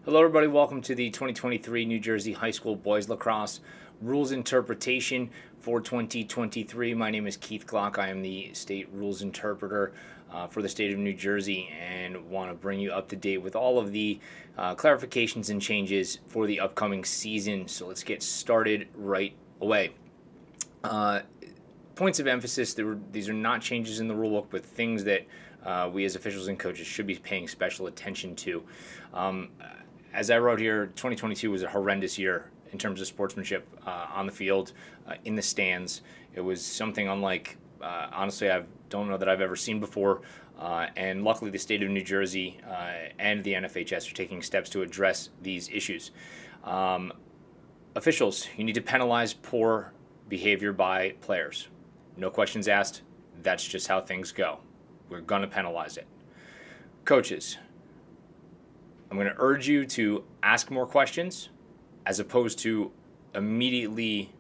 Hello everybody, welcome to the 2023 New Jersey High School Boys Lacrosse Rules Interpretation for 2023. My name is Keith Glock. I am the State Rules Interpreter for the state of New Jersey and want to bring you up to date with all of the clarifications and changes for the upcoming season. So let's get started right away. Points of emphasis, these are not changes in the rulebook, but things that we as officials and coaches should be paying special attention to. As I wrote here, 2022 was a horrendous year in terms of sportsmanship on the field, in the stands. It was something unlike, honestly, I don't know that I've ever seen before. And luckily, the state of New Jersey and the NFHS are taking steps to address these issues. Officials, you need to penalize poor behavior by players. No questions asked. That's just how things go. We're going to penalize it. Coaches, I'm going to urge you to ask more questions as opposed to immediately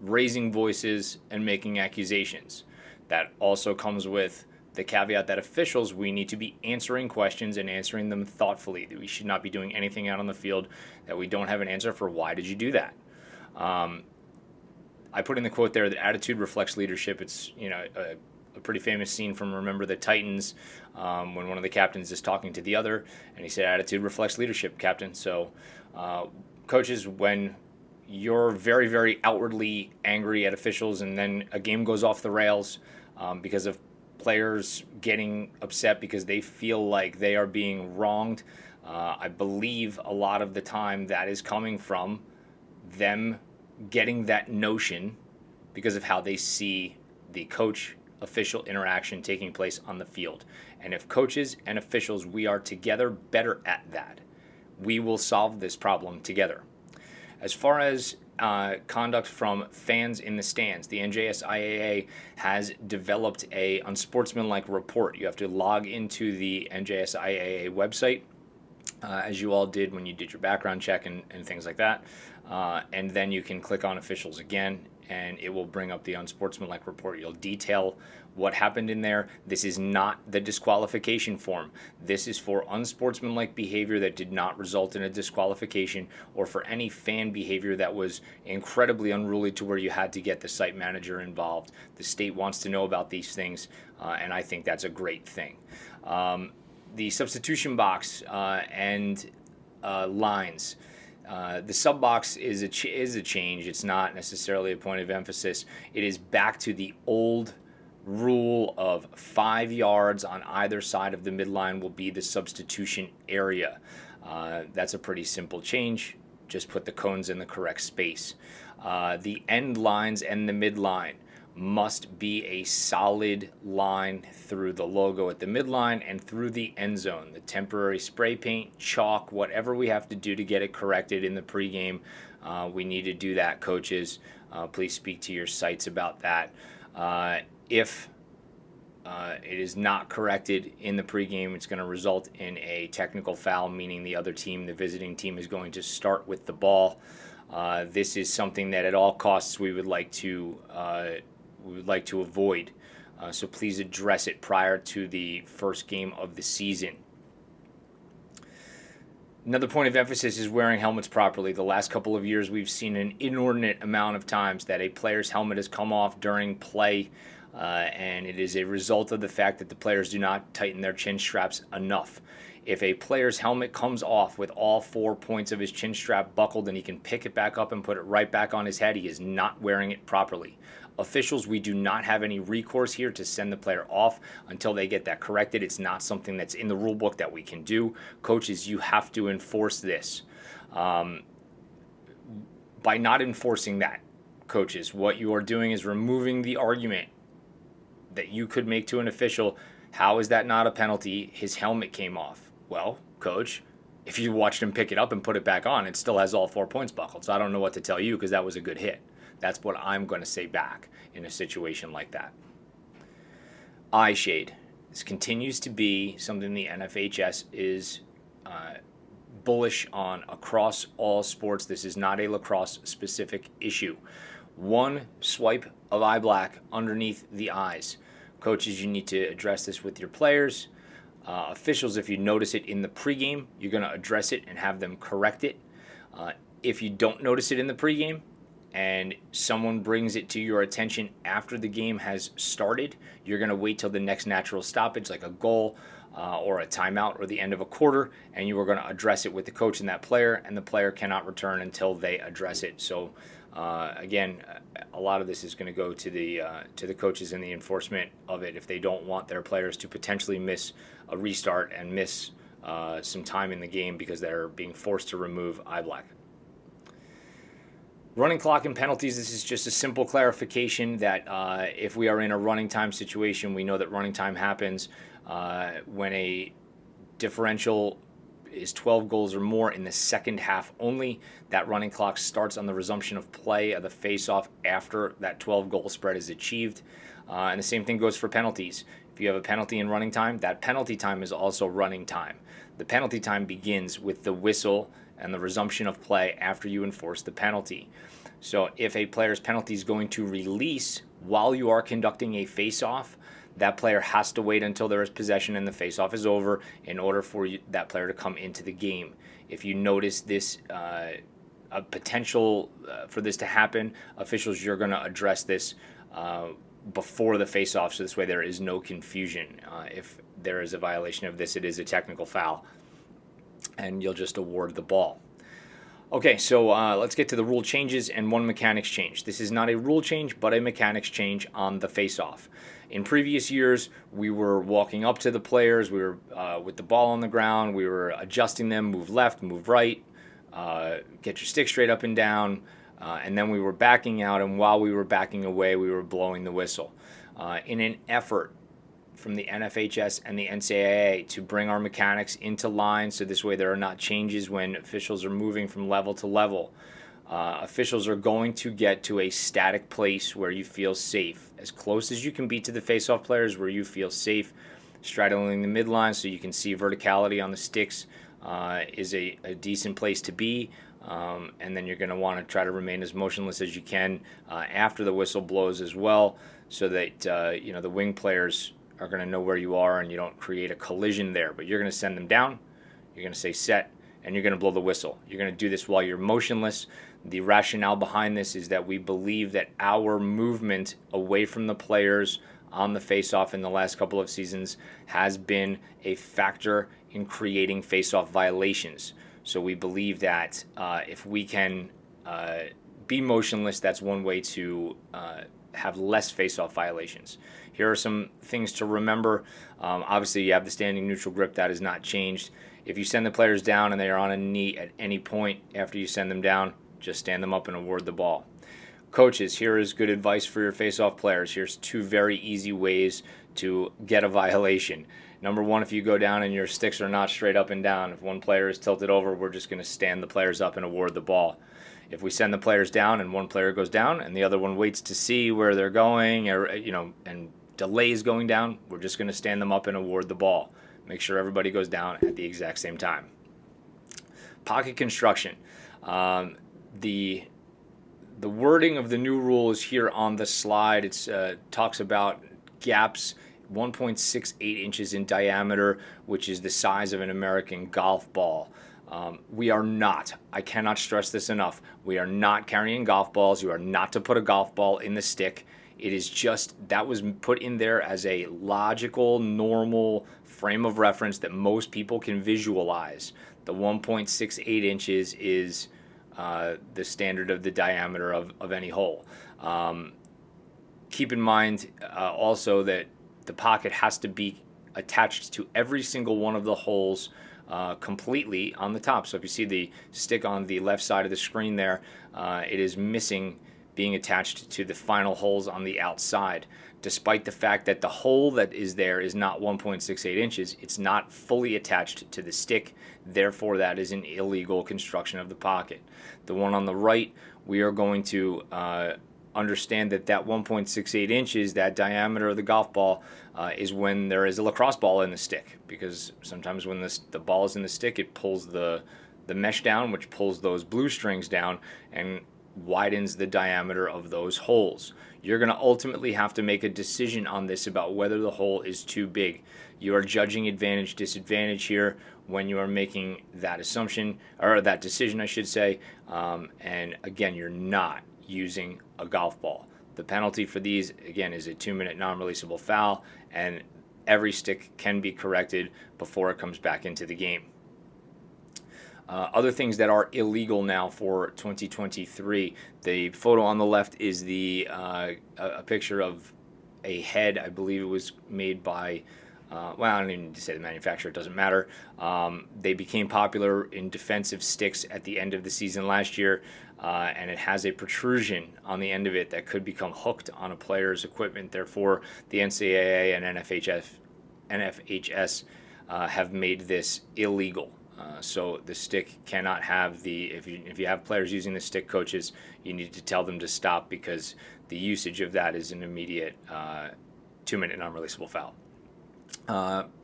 raising voices and making accusations. That also comes with the caveat that officials, we need to be answering questions and answering them thoughtfully. We should not be doing anything out on the field that we don't have an answer for. Why did you do that? I put in the quote there that attitude reflects leadership. It's a pretty famous scene from Remember the Titans when one of the captains is talking to the other, and he said, attitude reflects leadership, Captain. So coaches, when you're very, very outwardly angry at officials and then a game goes off the rails because of players getting upset because they feel like they are being wronged, I believe a lot of the time that is coming from them getting that notion because of how they see the coach official interaction taking place on the field. And if coaches and officials, we are together better at that, we will solve this problem together. As far as conduct from fans in the stands, the NJSIAA has developed a unsportsmanlike report. You have to log into the NJSIAA website, as you all did when you did your background check and things like that. And then you can click on officials again, and it will bring up the unsportsmanlike report. You'll detail what happened in there. This is not the disqualification form. This is for unsportsmanlike behavior that did not result in a disqualification, or for any fan behavior that was incredibly unruly to where you had to get the site manager involved. The state wants to know about these things, and I think that's a great thing. The substitution box and lines. The sub box is a change. It's not necessarily a point of emphasis. It is back to the old rule of 5 yards on either side of the midline will be the substitution area. That's a pretty simple change. Just put the cones in the correct space. The end lines and the midline must be a solid line through the logo at the midline and through the end zone. The temporary spray paint, chalk, whatever we have to do to get it corrected in the pregame, we need to do that, coaches. Please speak to your sites about that. If it is not corrected in the pregame, it's going to result in a technical foul, meaning the other team, the visiting team, is going to start with the ball. This is something that at all costs we would like to avoid. So please address it prior to the first game of the season. Another point of emphasis is wearing helmets properly. The last couple of years we've seen an inordinate amount of times that a player's helmet has come off during play, and it is a result of the fact that the players do not tighten their chin straps enough. If a player's helmet comes off with all 4 points of his chin strap buckled and he can pick it back up and put it right back on his head, he is not wearing it properly. Officials, we do not have any recourse here to send the player off until they get that corrected. It's not something that's in the rule book that we can do. Coaches, you have to enforce this. By not enforcing that, coaches, what you are doing is removing the argument that you could make to an official. How is that not a penalty? His helmet came off. Well, coach, if you watched him pick it up and put it back on, it still has all 4 points buckled. So I don't know what to tell you because that was a good hit. That's what I'm going to say back in a situation like that. Eye shade. This continues to be something the NFHS is bullish on across all sports. This is not a lacrosse specific issue. One swipe of eye black underneath the eyes. Coaches, you need to address this with your players. Officials, if you notice it in the pregame, you're going to address it and have them correct it. If you don't notice it in the pregame and someone brings it to your attention after the game has started, you're going to wait till the next natural stoppage, like a goal or a timeout or the end of a quarter, and you are going to address it with the coach and that player, and the player cannot return until they address it. So again, a lot of this is going to go to the coaches and the enforcement of it if they don't want their players to potentially miss a restart and miss some time in the game because they're being forced to remove eye black. Running clock and penalties, this is just a simple clarification that if we are in a running time situation, we know that running time happens when a differential is 12 goals or more in the second half only. That running clock starts on the resumption of play of the face-off after that 12-goal spread is achieved. And the same thing goes for penalties. If you have a penalty in running time, that penalty time is also running time. The penalty time begins with the whistle and the resumption of play after you enforce the penalty. So if a player's penalty is going to release while you are conducting a face-off, that player has to wait until there is possession and the face-off is over in order for that player to come into the game. If you notice this, a potential for this to happen, officials, you're going to address this before the face-off, so this way there is no confusion. If there is a violation of this, it is a technical foul, and you'll just award the ball. Okay, so let's get to the rule changes and one mechanics change. This is not a rule change, but a mechanics change on the face-off. In previous years, we were walking up to the players, we were with the ball on the ground, we were adjusting them, move left, move right, get your stick straight up and down, and then we were backing out, and while we were backing away, we were blowing the whistle. In an effort from the NFHS and the NCAA to bring our mechanics into line so this way there are not changes when officials are moving from level to level. Officials are going to get to a static place where you feel safe, as close as you can be to the face-off players where you feel safe. Straddling the midline so you can see verticality on the sticks is a decent place to be. And then you're going to want to try to remain as motionless as you can after the whistle blows as well, so that the wing players are going to know where you are and you don't create a collision there. But you're going to send them down, you're going to say set, and you're going to blow the whistle. You're going to do this while you're motionless. The rationale behind this is that we believe that our movement away from the players on the face-off in the last couple of seasons has been a factor in creating face-off violations. So we believe that if we can be motionless, that's one way to have less face-off violations. Here are some things to remember. Obviously, you have the standing neutral grip. That has not changed. If you send the players down and they are on a knee at any point after you send them down, just stand them up and award the ball. Coaches, here is good advice for your face-off players. Here's two very easy ways to get a violation. Number one, if you go down and your sticks are not straight up and down, if one player is tilted over, we're just going to stand the players up and award the ball. If we send the players down and one player goes down and the other one waits to see where they're going, or and delays going down, we're just going to stand them up and award the ball. Make sure everybody goes down at the exact same time. Pocket construction. The wording of the new rule is here on the slide. It talks about gaps 1.68 inches in diameter, which is the size of an American golf ball. We are not, I cannot stress this enough, we are not carrying golf balls. You are not to put a golf ball in the stick. It is just, that was put in there as a logical, normal frame of reference that most people can visualize. The 1.68 inches is the standard of the diameter of any hole. Keep in mind also that the pocket has to be attached to every single one of the holes completely on the top. So if you see the stick on the left side of the screen there, it is missing being attached to the final holes on the outside. Despite the fact that the hole that is there is not 1.68 inches, it's not fully attached to the stick. Therefore, that is an illegal construction of the pocket. The one on the right, we are going to understand that 1.68 inches, that diameter of the golf ball, is when there is a lacrosse ball in the stick, because sometimes when the ball is in the stick, it pulls the mesh down, which pulls those blue strings down, and widens the diameter of those holes. You're going to ultimately have to make a decision on this about whether the hole is too big. You are judging advantage, disadvantage here when you are making that assumption, or that decision, I should say. And again, you're not using a golf ball. The penalty for these, again, is a 2-minute non-releasable foul, and every stick can be corrected before it comes back into the game. Other things that are illegal now for 2023. The photo on the left is a picture of a head. I believe it was made by, well, I don't even need to say the manufacturer. It doesn't matter. They became popular in defensive sticks at the end of the season last year, and it has a protrusion on the end of it that could become hooked on a player's equipment. Therefore, the NCAA and NFHS have made this illegal. So the stick cannot have if you have players using the stick, coaches, you need to tell them to stop, because the usage of that is an immediate 2-minute non-releasable foul.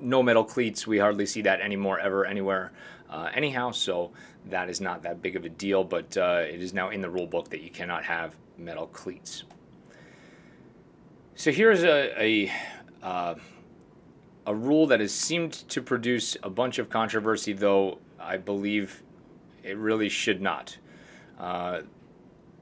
No metal cleats. We hardly see that anymore, ever, anywhere, anyhow. So that is not that big of a deal, but it is now in the rule book that you cannot have metal cleats. So here's a rule that has seemed to produce a bunch of controversy, though I believe it really should not. A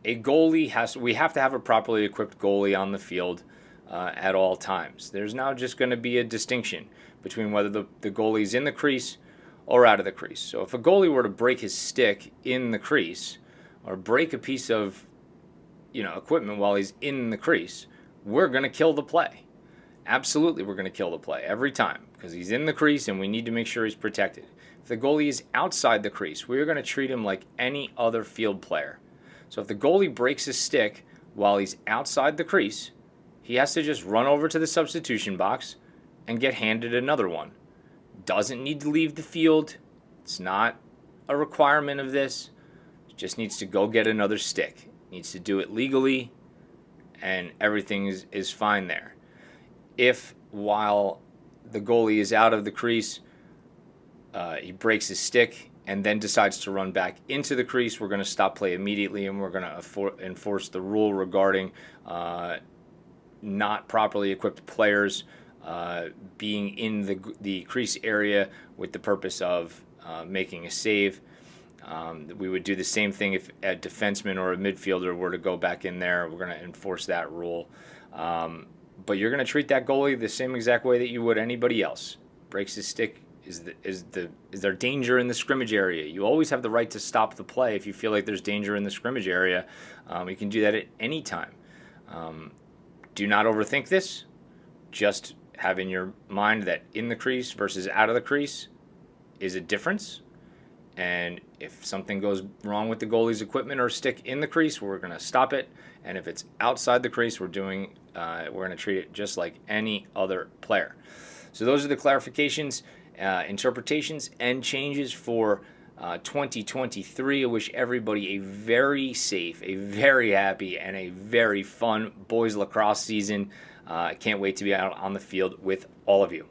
goalie we have to have a properly equipped goalie on the field at all times. There's now just going to be a distinction between whether the goalie's in the crease or out of the crease. So if a goalie were to break his stick in the crease, or break a piece of equipment while he's in the crease, we're going to kill the play. Absolutely, we're going to kill the play every time, because he's in the crease and we need to make sure he's protected. If the goalie is outside the crease, we're going to treat him like any other field player. So if the goalie breaks his stick while he's outside the crease, he has to just run over to the substitution box and get handed another one. Doesn't need to leave the field. It's not a requirement of this. Just needs to go get another stick. Needs to do it legally, and everything is fine there. If while the goalie is out of the crease, he breaks his stick and then decides to run back into the crease, we're going to stop play immediately, and we're going to enforce the rule regarding not properly equipped players being in the crease area with the purpose of making a save. We would do the same thing if a defenseman or a midfielder were to go back in there. We're going to enforce that rule. But you're going to treat that goalie the same exact way that you would anybody else. Breaks his stick. Is there danger in the scrimmage area? You always have the right to stop the play if you feel like there's danger in the scrimmage area. You can do that at any time. Do not overthink this. Just have in your mind that in the crease versus out of the crease is a difference. And if something goes wrong with the goalie's equipment or stick in the crease, we're going to stop it. And if it's outside the crease, we're going to treat it just like any other player. So those are the clarifications, interpretations, and changes for 2023. I wish everybody a very safe, a very happy, and a very fun boys lacrosse season. I can't wait to be out on the field with all of you.